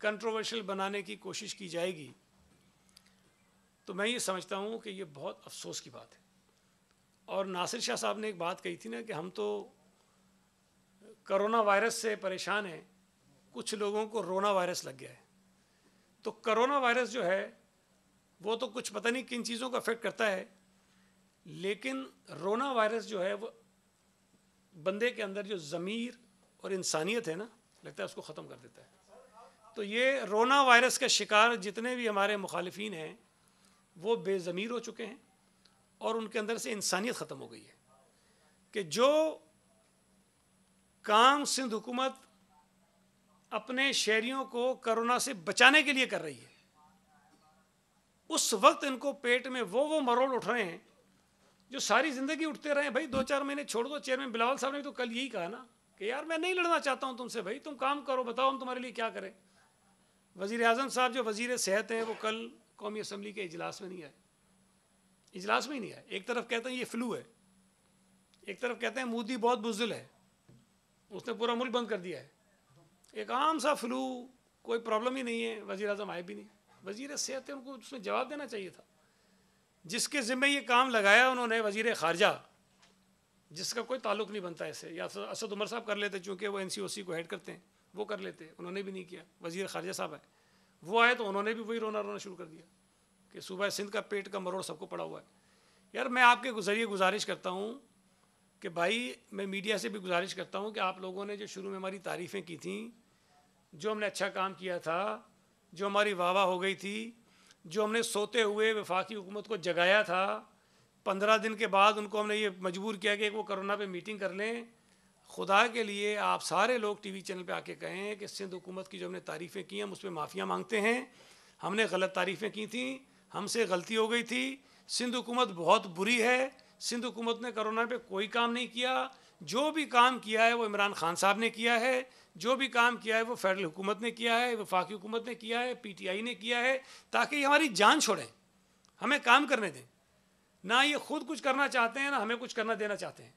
کنٹروورشل بنانے کی کوشش کی جائے گی تو میں یہ سمجھتا ہوں کہ یہ بہت افسوس کی بات ہے. اور ناصر شاہ صاحب نے ایک بات کہی تھی نا کہ ہم تو کرونا وائرس سے پریشان ہیں، کچھ لوگوں کو رونا وائرس لگ گیا ہے. تو کرونا وائرس جو ہے وہ تو کچھ پتہ نہیں کن چیزوں کا افیکٹ کرتا ہے، لیکن رونا وائرس جو ہے وہ بندے کے اندر جو ضمیر اور انسانیت ہے نا، لگتا ہے اس کو ختم کر دیتا ہے. تو یہ رونا وائرس کا شکار جتنے بھی ہمارے مخالفین ہیں وہ بے ضمیر ہو چکے ہیں، اور ان کے اندر سے انسانیت ختم ہو گئی ہے. کہ جو کام سندھ حکومت اپنے شہریوں کو کرونا سے بچانے کے لیے کر رہی ہے، اس وقت ان کو پیٹ میں وہ مروڑ اٹھ رہے ہیں جو ساری زندگی اٹھتے رہے. بھائی 2-4 مہینے چھوڑ دو. چیئرمین بلاول صاحب نے تو کل یہی کہا نا کہ یار میں نہیں لڑنا چاہتا ہوں تم سے، بھائی تم کام کرو، بتاؤ ہم تمہارے لیے کیا کریں. وزیر اعظم صاحب جو وزیر صحت ہیں وہ کل قومی اسمبلی کے اجلاس میں نہیں آئے، اجلاس میں ہی نہیں آئے. ایک طرف کہتے ہیں یہ فلو ہے، ایک طرف کہتے ہیں مودی بہت بزدل ہے، اس نے پورا ملک بند کر دیا ہے. ایک عام سا فلو، کوئی پرابلم ہی نہیں ہے، وزیر اعظم آئے بھی نہیں. وزیر صحت ہے، ان کو اس میں جواب دینا چاہیے تھا. جس کے ذمہ یہ کام لگایا انہوں نے وزیر خارجہ، جس کا کوئی تعلق نہیں بنتا ایسے، یا اسد عمر صاحب کر لیتے چونکہ وہ NCOC کو ہیڈ کرتے ہیں، وہ کر لیتے، انہوں نے بھی نہیں کیا. وزیر خارجہ صاحب آئے، وہ آئے تو انہوں نے بھی وہی رونا شروع کر دیا کہ صوبہ سندھ کا پیٹ کا مروڑ سب کو پڑا ہوا ہے. یار میں آپ کے ذریعے گزارش کرتا ہوں کہ بھائی، میں میڈیا سے بھی گزارش کرتا ہوں کہ آپ لوگوں نے جو شروع میں ہماری تعریفیں کی تھیں، جو ہم نے اچھا کام کیا تھا، جو ہماری واہ واہ ہو گئی تھی، جو ہم نے سوتے ہوئے وفاقی حکومت کو جگایا تھا، 15 دن کے بعد ان کو ہم نے یہ مجبور کیا کہ وہ کرونا پہ میٹنگ کر لیں. خدا کے لیے آپ سارے لوگ ٹی وی چینل پہ آ کے کہیں کہ سندھ حکومت کی جو ہم نے تعریفیں کی ہیں ہم اس پہ معافیاں مانگتے ہیں، ہم نے غلط تعریفیں کی تھیں، ہم سے غلطی ہو گئی تھی، سندھ حکومت بہت بری ہے، سندھ حکومت نے کرونا پہ کوئی کام نہیں کیا، جو بھی کام کیا ہے وہ عمران خان صاحب نے کیا ہے، جو بھی کام کیا ہے وہ فیڈرل حکومت نے کیا ہے، وفاقی حکومت نے کیا ہے، PTI نے کیا ہے، تاکہ یہ ہماری جان چھوڑیں، ہمیں کام کرنے دیں. نہ یہ خود کچھ کرنا چاہتے ہیں، نہ ہمیں کچھ کرنا دینا چاہتے ہیں.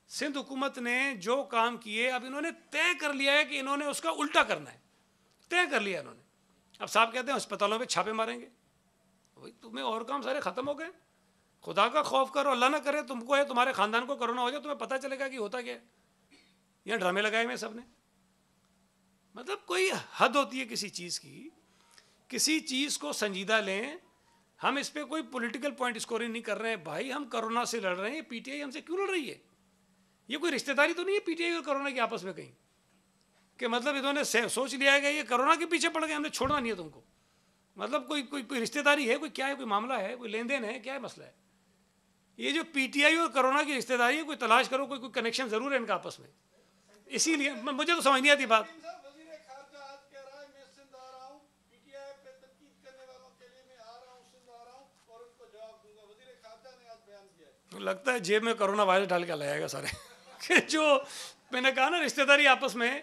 سندھ حکومت نے جو کام کیے اب انہوں نے طے کر لیا ہے کہ انہوں نے اس کا الٹا کرنا ہے، طے کر لیا انہوں نے. اب صاحب کہتے ہیں اسپتالوں پہ چھاپے ماریں گے. بھائی تمہیں اور کام سارے ختم ہو گئے، خدا کا خوف کرو، اللہ نہ کرے تم کو ہے تمہارے خاندان کو کرونا ہو جائے، تمہیں پتہ چلے گا کہ ہوتا کیا ہے. یہ ڈرامے لگائے ہوئے سب نے. مطلب کوئی حد ہوتی ہے کسی چیز کی، کسی چیز کو سنجیدہ لیں. ہم اس پہ کوئی پولیٹیکل پوائنٹ اسکورنگ نہیں کر رہے ہیں. بھائی ہم کرونا سے لڑ رہے ہیں، PTI ہم سے کیوں لڑ رہی ہے؟ یہ کوئی رشتہ داری تو نہیں ہے PTI اور کرونا کی آپس میں کہیں کہ مطلب انہوں نے سوچ لیا ہے کہ یہ کرونا کے پیچھے پڑ گئے، ہم نے چھوڑنا نہیں ہے تم کو. مطلب کوئی رشتہ داری ہے، کوئی کیا ہے، کوئی معاملہ ہے، کوئی لین دین ہے، کیا ہے مسئلہ ہے؟ یہ جو PTI اور کرونا کی رشتہ داری ہے، کوئی تلاش کرو، کوئی کنیکشن ضرور ہے ان کا آپس میں. اسی لیے مجھے تو سمجھ نہیں آتی بات. لگتا ہے جیب میں کرونا وائرس ڈال کے لائے گا سارے کہ جو میں نے کہا نا رشتہ داری آپس میں،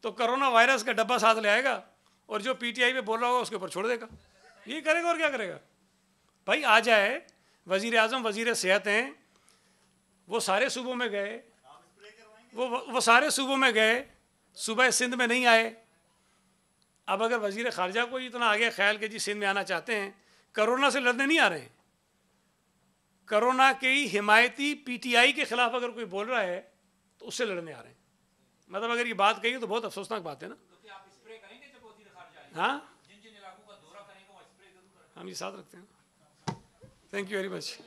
تو کرونا وائرس کا ڈبہ ساتھ لے آئے گا اور جو PTI پہ بول رہا ہوگا اس کے اوپر چھوڑ دے گا. یہ کرے گا اور کیا کرے گا؟ بھائی آ جائے وزیر اعظم، وزیر صحت ہیں، وہ سارے صوبوں میں گئے، وہ سارے صوبوں میں گئے، صوبہ سندھ میں نہیں آئے. اب اگر وزیر خارجہ کو اتنا آگے خیال کہ جی سندھ میں آنا چاہتے ہیں، کرونا سے لڑنے نہیں آ رہے ہیں، کرونا کی حمایتی PTI کے خلاف اگر کوئی بول رہا ہے تو اس سے لڑنے آ رہے ہیں. مطلب اگر یہ بات کہی تو بہت افسوسناک بات ہے نا. ہاں ہم یہ ساتھ رکھتے ہیں. Thank you very much.